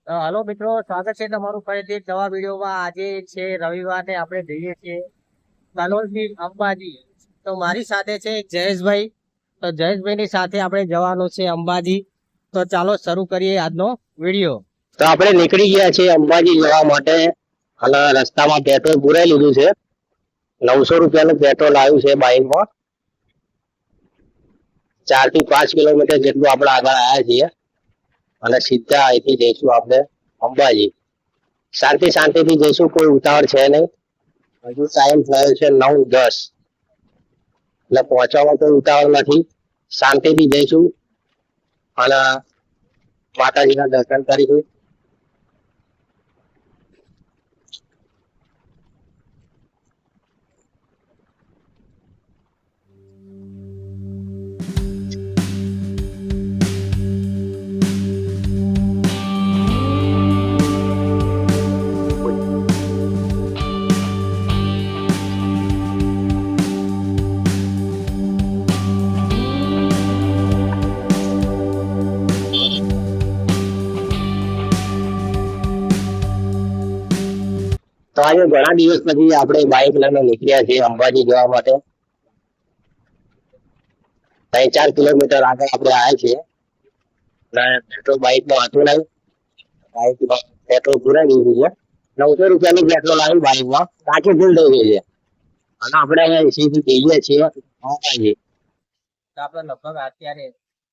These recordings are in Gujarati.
હલો મિત્રો, સ્વાગત છે તમારું ફરીથી એક નવા વિડીયોમાં. આજે છે રવિવારે, આપણે જઈએ છીએ કલોલ થી અંબાજી. તો મારી સાથે છે જયેશભાઈ. તો જયેશભાઈ ની સાથે આપણે જવાનું છે અંબાજી. તો ચાલો શરૂ કરીએ આજનો વિડીયો. તો આપણે નીકળી ગયા છીએ અંબાજી જવા માટે અને રસ્તામાં પેટ્રોલ પુરાઈ લીધું છે. 900 રૂપિયાનું પેટ્રોલ આવ્યું છે બાઇકમાં. 4 થી 5 કિલોમીટર જેટલું આપણે આગળ આવ્યા છીએ અને સીધા અહીંથી જઈશું આપણે અંબાજી. શાંતિથી જઈશું, કોઈ ઉતાવળ છે નહીં. હજુ ટાઈમ થયો છે 9:10, એટલે પહોંચવામાં કોઈ ઉતાવળ નથી. શાંતિથી જઈશું અને માતાજીના દર્શન કરીશું. તો આજે ઘણા દિવસ પછી આપણે બાઇક લઈને નીકળ્યા છીએ અંબાજી જવા માટે. 3-4 કિલોમીટર આગળ આપણે આવ્યા છીએ. પેટ્રોલ બાઇકમાં હતું નહીં, બાઇકમાં પેટ્રોલ પુરાઈ દીધું છે. 900 રૂપિયાનું પેટ્રોલ આવ્યું બાઇકમાં, ટાંકી ફૂલ થઈ ગઈ છે અને આપણે અહીંયા સીધી જઈએ છીએ અંબાજી. તો આપણે લગભગ અત્યારે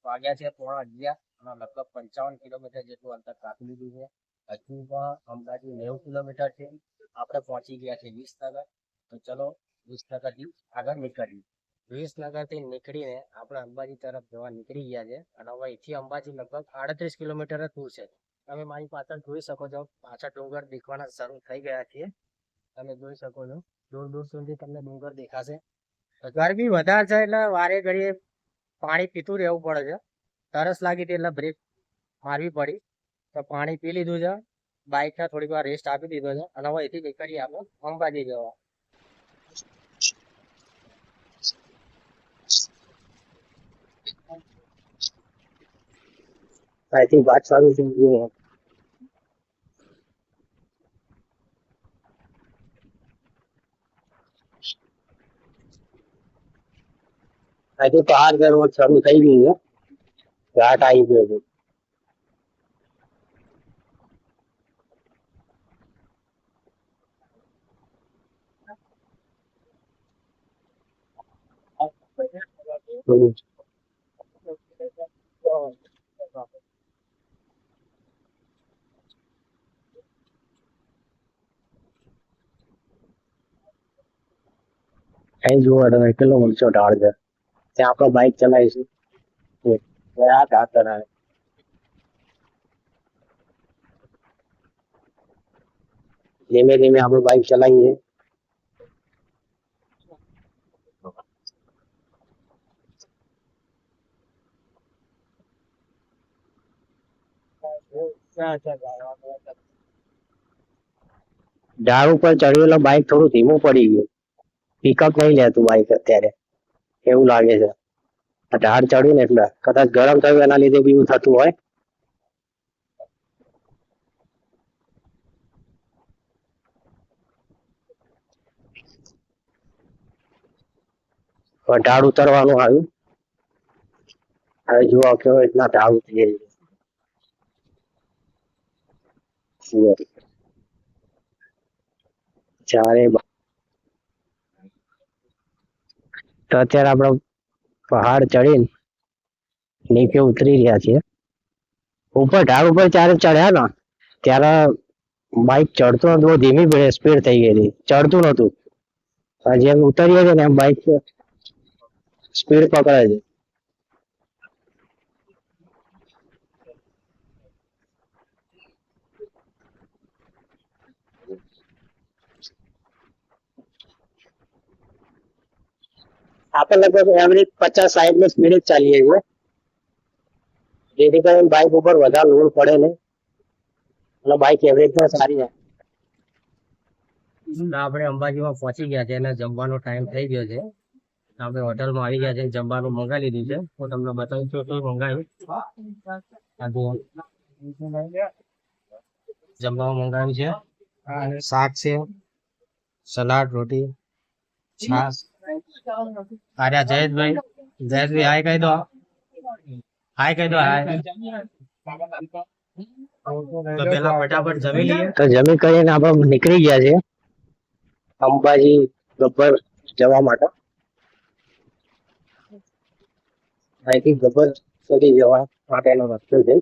વાગ્યા છે 11:30 અને લગભગ 55 કિલોમીટર જેટલું અંતર કાપી લીધું છે. હજુ પણ અંબાજી 90 કિલોમીટર છે. આપણે પહોંચી ગયા છે વિસનગર. તો ચલો વિસનગર થી આગળ નીકળીએ. વિસનગર થી નીકળીને આપણે અંબાજી તરફ જવા નીકળી ગયા છે અને હવે અહીંથી અંબાજી લગભગ 38 કિલોમીટર જ દૂર છે. તમે મારી પાછળ જોઈ શકો છો, પાછળ ડુંગર દેખવાના શરૂ થઈ ગયા છે. તમે જોઈ શકો છો, દૂર દૂર સુધી તમને ડુંગર દેખાશે. ગરમી વધારે છે એટલે વારે ઘડીએ પાણી પીતું રહેવું પડે છે. તરસ લાગી હતી એટલે બ્રેક મારવી પડી. તો પાણી પી લીધું છે, બાઇકને થોડીક વાર રેસ્ટ આપી દીધો છે અને હવે અહીંથી નીકળીએ આપણે અંબાજી જવા. અહીંથી પાછળ જઈએ. અહીંથી પહાડ રોડ શરૂ થઈ ગયું છે, ઘાટ આવી ગયો છે. અહીં જુઓ તમે કેટલો ઊંચો ઢાળ છે, ત્યાં આપણે બાઇક ચલાવીશું. આ ઘાટ આવે, ધીમે ધીમે આપણે બાઇક ચલાવીએ. ઢાળ ઉપર ચડેલો બાઇક થોડું ધીમું પડી ગયું, પિકઅપ નહીં લેતું બાઇક અત્યારે, એવું લાગે છે. ઢાળ ચડ્યું ને એટલે કદાચ ગરમ થયું એના લીધે બી એવું થતું હોય. ઢાળ ઉતરવાનું આવ્યું. હવે જુઓ કેવો રીતના ઢાળ ઉતરી ચારે. તો અત્યારે આપણે પહાડ ચડીને નીચે ઉતરી રહ્યા છીએ. ઉપર ઢાળ ઉપર ત્યારે ચડ્યા ને ત્યારે બાઇક ચડતો નતું, બહુ ધીમી સ્પીડ થઈ ગઈ હતી, ચડતું નતું. જેમ ઉતરીએ છીએ ને એમ બાઇક સ્પીડ પકડે છે. આપણે લગભગ એવરેજ 50-60 ની સ્પીડ જ ચાલીએ છીએ, જેથી કરીને બાઇક ઉપર વધારે લોડ પડે નહીં અને બાઇક એવરેજ પણ સારી છે. આપણે અંબાજીમાં પહોંચી ગયા છે અને જમવાનો ટાઈમ થઈ ગયો છે. આપણે હોટલમાં આવી ગયા છે, જમવાનું મંગાવી લીધું છે. હું તમને બતાવું છું શું મંગાવ્યું. જમવામાં મંગાવ્યું છે શાક છે, સલાડ, રોટી, છાસ. આર્યા જયેશભાઈ, જયેશભાઈ હાય કહી દો, હાય કહી દો, હાય. તો પેલા ફટાફટ જમી લઈએ. તો જમી કરીને આપણે નીકળી ગયા છે અંબાજી ગબ્બર જવા માટે. અહીંથી ગબ્બર સુધી જવા માટેનો રસ્તો છે.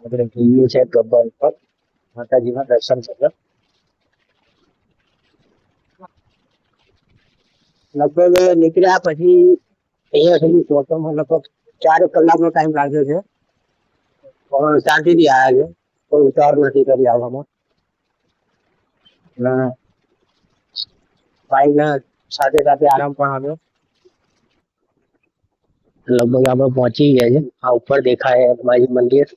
આપણે જઈએ છે ગબ્બર ઉપર માતાજીના દર્શન કરવા. લગભગ નીકળ્યા પછી અહીંયા સુધી પહોંચવામાં લગભગ 4 કલાકનો ટાઈમ લાગ્યો છે. પણ શાંતિથી આવ્યા છે, કોઈ ઉતાવળ નથી કરી આવવામાં. અને બાઈકના સાથે સાથે આરામ પણ આવ્યો. લગભગ આપણે પહોંચી ગયા છે. આ ઉપર દેખાય હનુમાનજી મંદિર.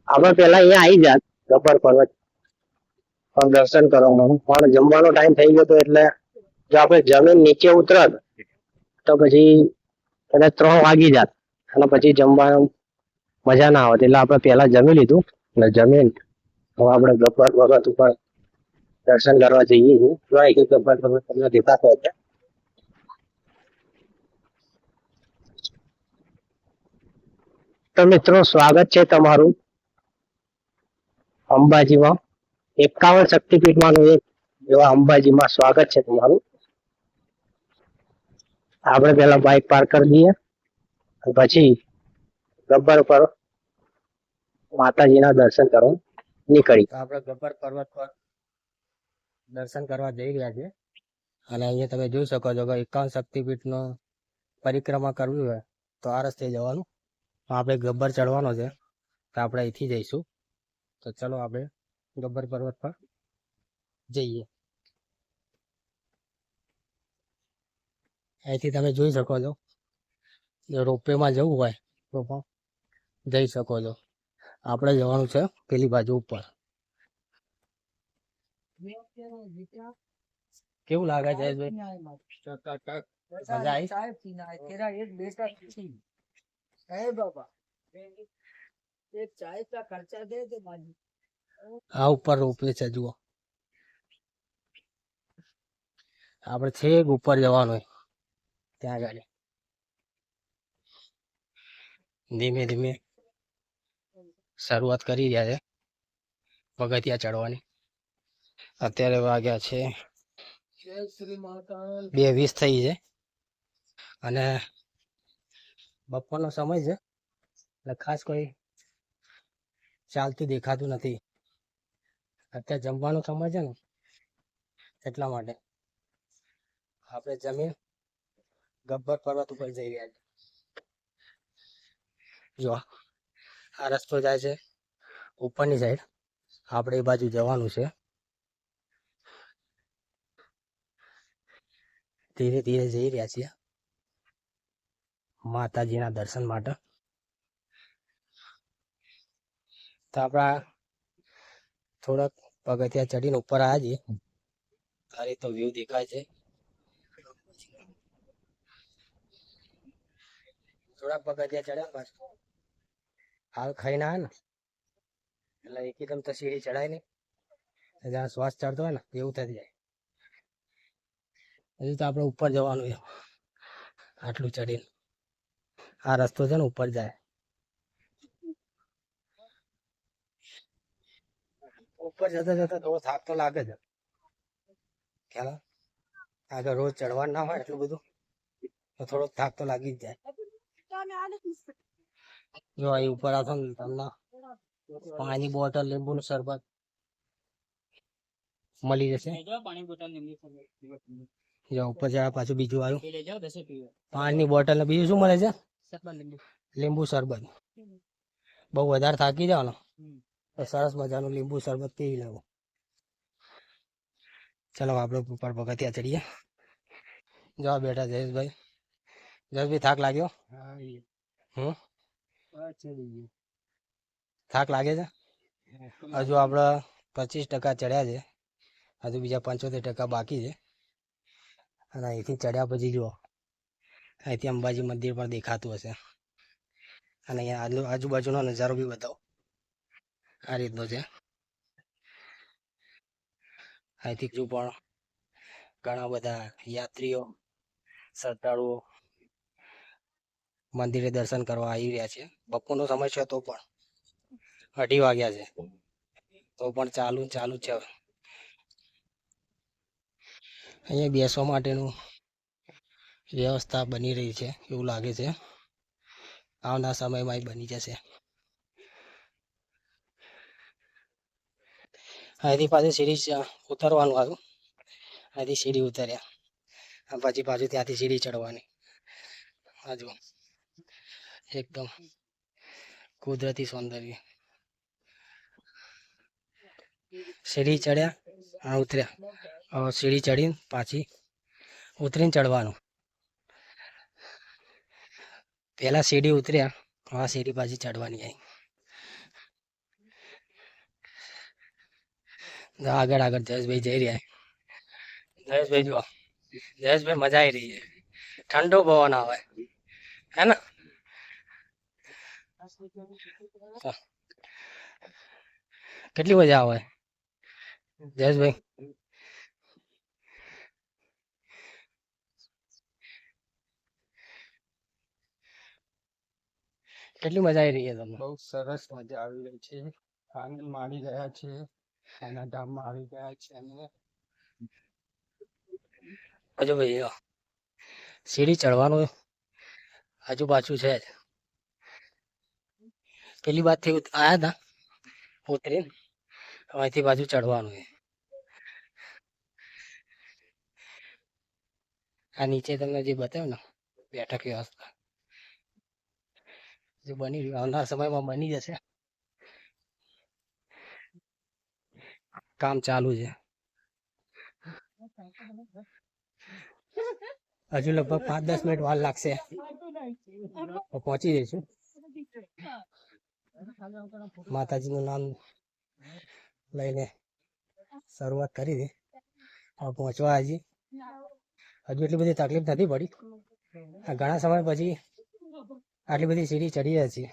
આપણે પેલા અહીંયા આવી જાત ગબ્બર પર્વત પણ દર્શન કરવાનું, પણ જમવાનો ટાઈમ થઈ ગયો હતો એટલે જો આપણે જમીન નીચે ઉતરત તો પછી કદાચ 3 વાગી જાત અને પછી જમવાનું મજા ના આવત. એટલે આપણે પહેલા જમી લીધું અને જમીન હવે આપણે ગબ્બર પર્વત ઉપર દર્શન કરવા જઈએ છીએ. જો અહીંથી ગબ્બર પર્વત તમને દેખાતો હશે. તો મિત્રો સ્વાગત છે તમારું અંબાજીમાં. 51 શક્તિપીઠમાંનું એક એવા અંબાજીમાં સ્વાગત છે તમારું. આપણે પેલા બાઇક પાર્ક કરી દઈએ પછી ગબ્બર પર માતાજીના દર્શન કરવા નીકળી. તો આપણે ગબ્બર પર્વત પર દર્શન કરવા જઈ રહ્યા છે. અને અહીંયા તમે જોઈ શકો છો કે 51 શક્તિપીઠનો પરિક્રમા કરવી હોય તો આ રસ્તે જવાનું. આપણે ગબ્બર ચડવાનો છે તો આપણે અહીંથી જઈશું. તો ચલો આપણે ગબ્બર પર્વત પર જઈએ. અહીંથી તમે જોઈ શકો છો, જો રોપવેમાં જવું હોય તો પણ જઈ શકો છો. આપણે જવાનું છે પેલી બાજુ ઉપર. કેવું લાગે છે જયેશભાઈ? મજા આવી? આ ઉપર રોપવે છે જુઓ. આપણે છેક ઉપર જવાનું હોય ત્યાં આગળ. ધીમે ધીમે શરૂઆત કરી રહ્યા છે પગથિયા ચડવાની. અત્યારે વાગ્યા છે 2:20 થઈ છે અને બપોરનો સમય છે એટલે ખાસ કોઈ ચાલતું દેખાતું નથી. અત્યારે જમવાનો સમય છે ને એટલા માટે આપણે જમીન ગબ્બર પર્વત ઉપર જઈ રહ્યા છે. જો આ રસ્તો જાય છે ઉપરની સાઈડ, આપણે એ બાજુ જવાનું છે. ધીરે ધીરે જઈ રહ્યા છીએ માતાજીના દર્શન માટે. તો આપણા થોડાક પગથિયા ચડીને ઉપર આવ્યા છીએ. તારી તો વ્યૂ દેખાય છે. થોડાક પગથિયા ચડ્યા પાછું હાલ ખાઈને આવે ને એટલે એકદમ તો સીડી ચડાય નહીં. જ્યાં શ્વાસ ચડતો હોય ને એવું થઈ જાય. હજુ તો આપણે ઉપર જવાનું છે. આટલું ચડીને આ રસ્તો છે ને ઉપર જાય. ઉપર જતા જતા થોડો થાક તો લાગે છે. ખ્યાલ આગળ રોજ ચડવાનું ના હોય એટલું બધું તો થોડો થાક તો લાગી જ જાય. જો અહીં ઉપર આવશો ને તમને પાણીની બોટલ, લીંબુનું શરબત મળી જશે. જો ઉપર જવા પાછું બીજું આવ્યું પાણીની બોટલ ને બીજું શું મળે છે? લીંબુ શરબત. બહુ વધારે થાકી જાવ ને તો સરસ મજાનું લીંબુ શરબત પી લેવું. ચલો આપણે ઉપર પગથિયા ચડીએ. જો આ બેઠા જયેશભાઈ. જયેશભાઈ થાક લાગ્યો? હમ થાક લાગે છે? હજુ આપણે 25% ચડ્યા છે, હજુ બીજા 75% બાકી છે. અને અહીંથી ચડ્યા પછી જુઓ, અહીંથી અંબાજી મંદિર પણ દેખાતું હશે. અને અહીંયા આજુબાજુનો નજારો બી બતાવો. આ રીતનો છે. અહીંથી હજુ પણ ઘણા બધા યાત્રીઓ, શ્રદ્ધાળુઓ મંદિરે દર્શન કરવા આવી રહ્યા છે. બપોરનો સમય છે તો પણ 2:30 વાગ્યા છે તો પણ ચાલુ છે. અહીંયા બેસવા માટેનું વ્યવસ્થા બની રહી છે એવું લાગે છે. આવનાર સમયમાં બની જશે. અહીંથી પાછું સીડી ઉતરવાનું હતું. અહીંથી સીડી ઉતર્યા, પછી પાછું ત્યાંથી સીડી ચડવાની. હજુ એકદમ કુદરતી સૌંદર્ય. સીડી ચડ્યા અને ઉતર્યા. હવે સીડી ચડીને પાછી ઉતરીને ચડવાનું. પહેલા સીડી ઉતર્યા, હવે સીડી પાછી ચડવાની. આગળ આગળ જયેશભાઈ જઈ રહ્યા. જયેશભાઈ જુઓ, જયેશભાઈ મજા આવી રહી છે. ઠંડો પવન આવે હે ને? કેટલી મજા આવે જયેશભાઈ? કેટલી મજા આવી રહી છે તમને? બહુ સરસ મજા આવી રહી છે. આનંદ માણી રહ્યા છે. એના ધામમાં આવી ગયા છે અને હજુ ભાઈ સીડી ચડવાનું હજુ પાછું છે જ. પેલી બાજુથી આયા હતા ઉતરીને, અહીંથી બાજુ ચડવાનું છે. આ નીચે તમને જે બતાવ્યું ને બેઠક વ્યવસ્થા જે બની રહ્યું, આવનાર સમયમાં બની જશે. કામ ચાલુ છે. હજુ લગભગ 5-10 મિનિટ વાર લાગશે તો પહોંચી જઈશું. માતાજીનું નામ લઈને શરૂઆત કરી હતી. હવે પહોંચવા હજુ એટલી બધી તકલીફ નથી પડી. ઘણા સમય પછી આટલી બધી સીડી ચડી જાય છે.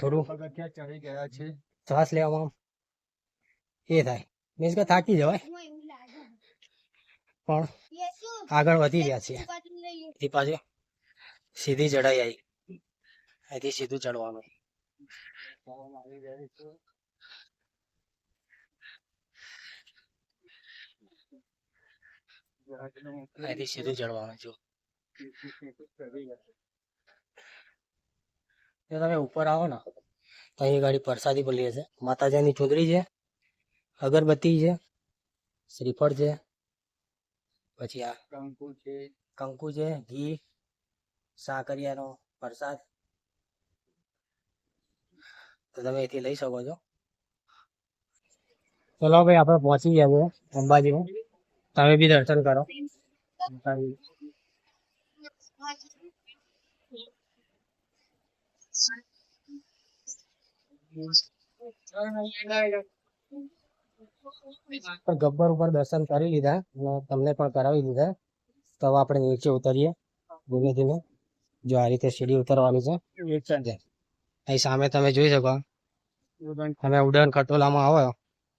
થોડું પગથિયા ચડી ગયા છે. શ્વાસ લેવામાં એ થાય, મીન્સ કે થાકી જવાય, પણ આગળ વધી રહ્યા છીએ. એ પાછી સીધી ચડાઈ આવી, અહીંથી સીધું ચડવાનું. પવન આવી રહ્યો છે. અહીંથી સીધું ચડવાનું. જો તમે ઉપર આવો ને તો અહીં ગાડી પ્રસાદી પણ લે છે. માતાજીની ચૂંદડી છે, અગરબત્તી છે, શ્રીફળ છે, પછી આ કંકુ છે, ઘી, સાકરિયાનો પ્રસાદ. તો તમે અહીંથી લઈ શકો છો. ચલો ભાઈ, આપણે પહોંચી ગયા છે અંબાજીમાં. તમે બી દર્શન કરો. ગબ્બર ઉપર દર્શન કરી લીધા અને તમને પણ કરાવી દીધા. તો હવે આપણે નીચે ઉતરીએ ધીમે ધીમે. જો આ રીતે સીડી ઉતરવાની છે. અહીં સામે તમે જોઈ શકો, તમે ઉડન ખટોલામાં આવો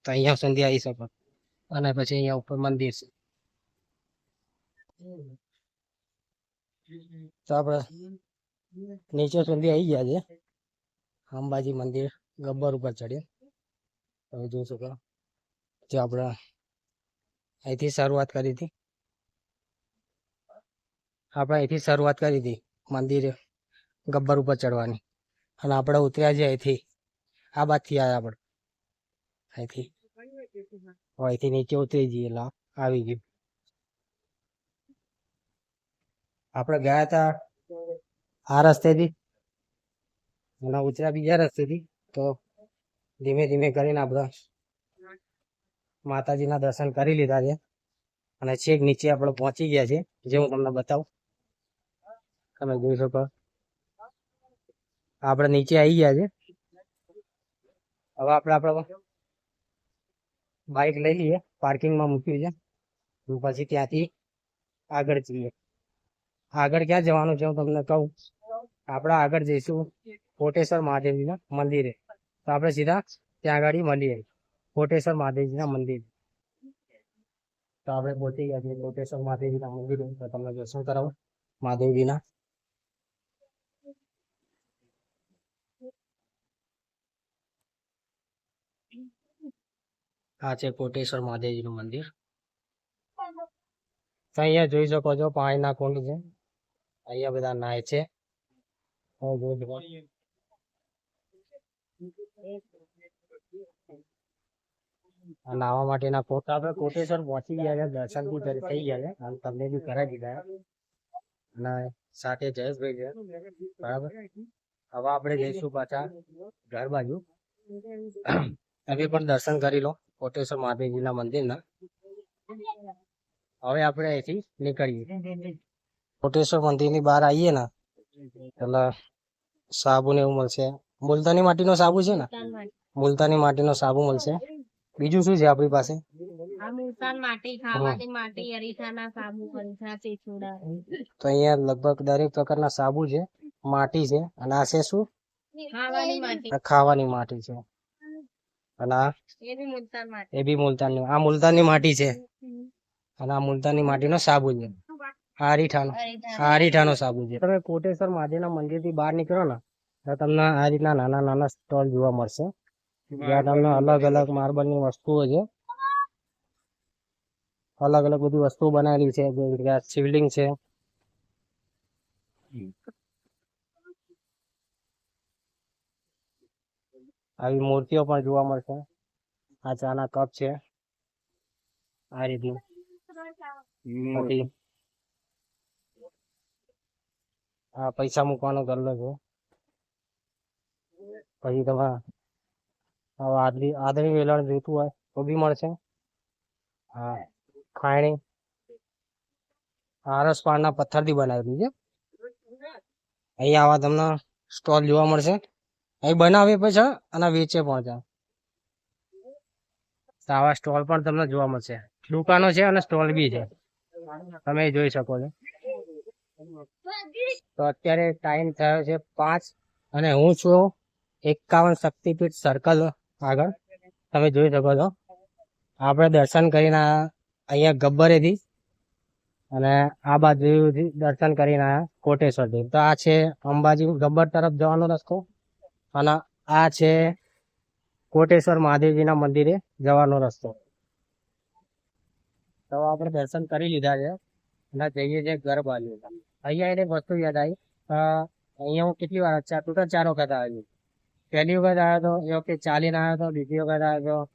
તો અહીંયા સુધી આવી શકો. અને પછી અહીંયા ઉપર મંદિર છે. તો આપણે નીચે સુધી આવી ગયા છે. અંબાજી મંદિર ગબ્બર ઉપર ચડીએ. તમે જોઈ શકો, જે આપણે અહીંથી શરૂઆત કરી હતી. મંદિર ગબ્બર ઉપર ચડવાની. અને આપણે ઉતર્યા છે અહીંથી, આ બાજુથી આવ્યા આપણે અહીંથી. અહીંથી નીચે ઉતરી જઈએ એટલે આવી ગયું. આપણે ગયા હતા આ રસ્તેથી અને ઉતર્યા બીજા રસ્તેથી. તો ધીમે ધીમે કરીને આપણે માતાજીના દર્શન કરી લીધા છે અને છેક નીચે આપણે પહોંચી ગયા છે, જે હું તમને બતાવું. તમે જોઈ શકો આપણે નીચે આવી ગયા છે. હવે આપણે બાઇક લઈ લઈએ, પાર્કિંગમાં મૂક્યું છે, પછી ત્યાંથી આગળ જઈએ. આગળ ક્યાં જવાનું છે હું તમને કહું. આપણે આગળ જઈશું કોટેશ્વર મહાદેવજીના મંદિરે. તો આપણે સીધા ત્યાં આગળ મળીએ કોટેશ્વર મહાદેવજીના મંદિર. તો આપણે પહોંચી ગયા છીએ કોટેશ્વર મહાદેવજીના મંદિરે. તો તમને દર્શન કરાવો મહાદેવજીના. આ છે કોટેશ્વર મહાદેવજીનું મંદિર. તો અહીંયા જોઈ શકો છો પાણીના કુંડ છે. અહીંયા બધા નાય છે. નાવા માટેના ફોટા. આપણે કોટેશ્વર પહોંચી ગયા છે, દર્શન બી થઈ ગયા છે અને તમને બી કરાવી દીધા. અને સાથે જયેશભાઈ છે, બરાબર. હવે આપણે જઈશું પાછા ઘર બાજુ. તમે પણ દર્શન કરી લો કોટેશ્વર મહાદેવજીના મંદિરના. હવે આપણે અહીંથી નીકળીએ. કોટેશ્વર મંદિરની બહાર આવીએ ને એટલે સાબુ ને એવું મળશે. મુલતાની માટીનો સાબુ છે ને, મુલતાની માટીનો સાબુ મળશે. બીજું શું છે આપણી પાસે? તો અહીંયા લગભગ દરેક પ્રકારના સાબુ છે, માટી છે. અને આ છે શું? ખાવાની માટી છે. અને એ બી મુલતાની. આ મુલતાની માટી છે અને આ મુલતાની માટીનો સાબુ છે. આ અરીઠાનો સાબુ છે. તમે કોટેશ્વર મહાદેવના મંદિરથી બહાર નીકળો ને તો તમને આ રીતના નાના નાના સ્ટોલ જોવા મળશે, જ્યાં તમને અલગ અલગ માર્બલની વસ્તુઓ છે. અલગ અલગ બધી વસ્તુઓ બનાવેલી છે, જેવી કે શિવલિંગ છે. આવી મૂર્તિઓ પણ જોવા મળશે. આ ચાના કપ છે આ રીતનું. પછી આ પૈસા મૂકવાનો ગલ્લો છે. પછી તમે આદરી વેલણ જોઈતું હોય તો બી મળશે. હા, ખાયણી આરસ પાડના પથ્થરથી બનાવેલી છે. અહીંયા આવા તમને સ્ટોલ જોવા મળશે. અહીં બનાવે પછી અને વેચે પણ છે. તો આવા સ્ટોલ પણ તમને જોવા મળશે. દુકાનો છે અને સ્ટોલ બી છે, તમે જોઈ શકો છો. તો અત્યારે ટાઈમ થયો છે 5 અને હું છું 51 શક્તિપીઠ સર્કલ આગળ. તમે જોઈ શકો છો. આપણે દર્શન કરીને અહીંયા ગબ્બરેથી અને આ બાજુથી દર્શન કરીને આવ્યા કોટેશ્વરથી. તો આ છે અંબાજી ગબ્બર તરફ જવાનો રસ્તો અને આ છે કોટેશ્વર મહાદેવજીના મંદિરે જવાનો રસ્તો. તો આપણે દર્શન કરી લીધા છે અને જઈએ છીએ ઘર બાજુ. અહીંયા એને વસ્તુ યાદ આવી. અહીંયા હું કેટલી વાર ટોટલ 4 વખત આવ્યો. પહેલી વખત આવ્યો હતો એ વખતે ચાલીને આવ્યો હતો. બીજી વખત આવ્યો હતો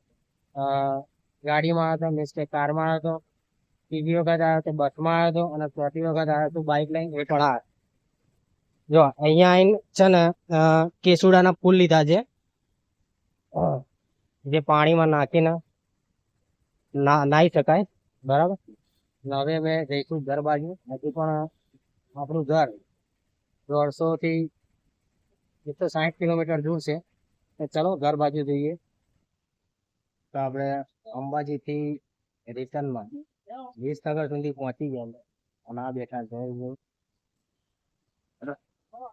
ગાડીમાં આવ્યો હતો, મીન્સ કે કારમાં આવ્યો હતો. ત્રીજી વખત આવ્યો હતો બસમાં આવ્યો હતો. અને ચોથી વખત આવ્યો હતો બાઇક લઈને. એ પણ આવ્યો. જો અહીંયા આવીને છે ને કેસુડાના ફૂલ લીધા છે, જે પાણીમાં નાખીને નાહી શકાય, બરાબર. હવે અમે જઈશું ઘર બાજુ. હજી પણ આપણું ઘર 150 થી 160 કિલોમીટર દૂર છે. તો ચલો ઘર બાજુ જઈએ. તો આપણે અંબાજીથી રિટર્નમાં 20 નગર સુધી પહોંચી ગયા અને આ બેઠા છે.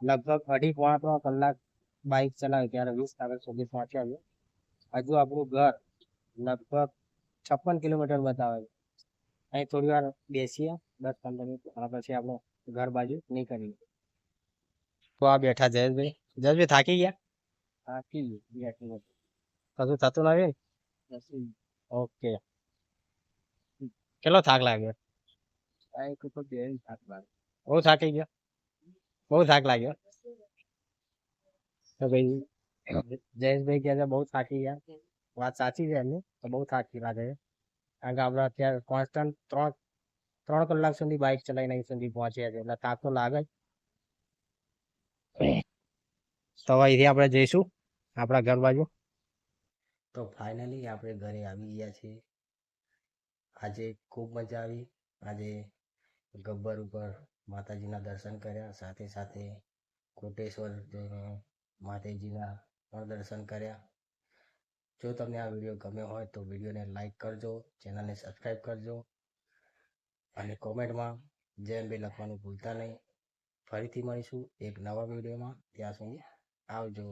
લગભગ 2.5-3 કલાક બાઇક ચલાવી ત્યારે 20 નગર સુધી પહોંચ્યા છે. હજુ આપણું ઘર લગભગ 56 કિલોમીટર બતાવે છે. અહીં થોડી વાર બેસીએ 10-15 મિનિટ અને પછી આપણે ઘર બાજુ નીકળીએ. તો આ બેઠા જયેશભાઈ. જયેશભાઈ થાકી ગયા? થાકી ગયા. કશું થતું નથી? ઓકે. કેટલો થાક લાગ્યો? બહુ થાકી ગયો? બહુ થાક લાગ્યો? તો ભાઈ જયેશભાઈ કહે છે બહુ થાકી ગયા. વાત સાચી છે એમની. તો બહુ થાકી લાગે છે, કારણ કે આપણે અત્યારે કોન્સ્ટન્ટ 3 કલાક સુધી બાઇક ચલાવીને અહીં સુધી પહોંચ્યા છે, એટલે થાક તો લાગે જ. તો અહીંથી આપણે જઈશું આપણા ઘર બાજુ. તો ફાઇનલી આપણે ઘરે આવી ગયા છીએ આજે ખૂબ મજા આવી. આજે ગબ્બર ઉપર માતાજીના દર્શન કર્યા, સાથે સાથે કોટેશ્વર જઈને માતાજીના પણ દર્શન કર્યા. જો તમને આ વિડીયો ગમ્યો હોય તો વિડીયોને લાઈક કરજો, ચેનલને સબસ્ક્રાઈબ કરજો અને કોમેન્ટમાં જય અંબે લખવાનું ભૂલતા નહીં. ફરીથી મળીશું એક નવા વિડીયોમાં. ત્યાં સુધી આવજો.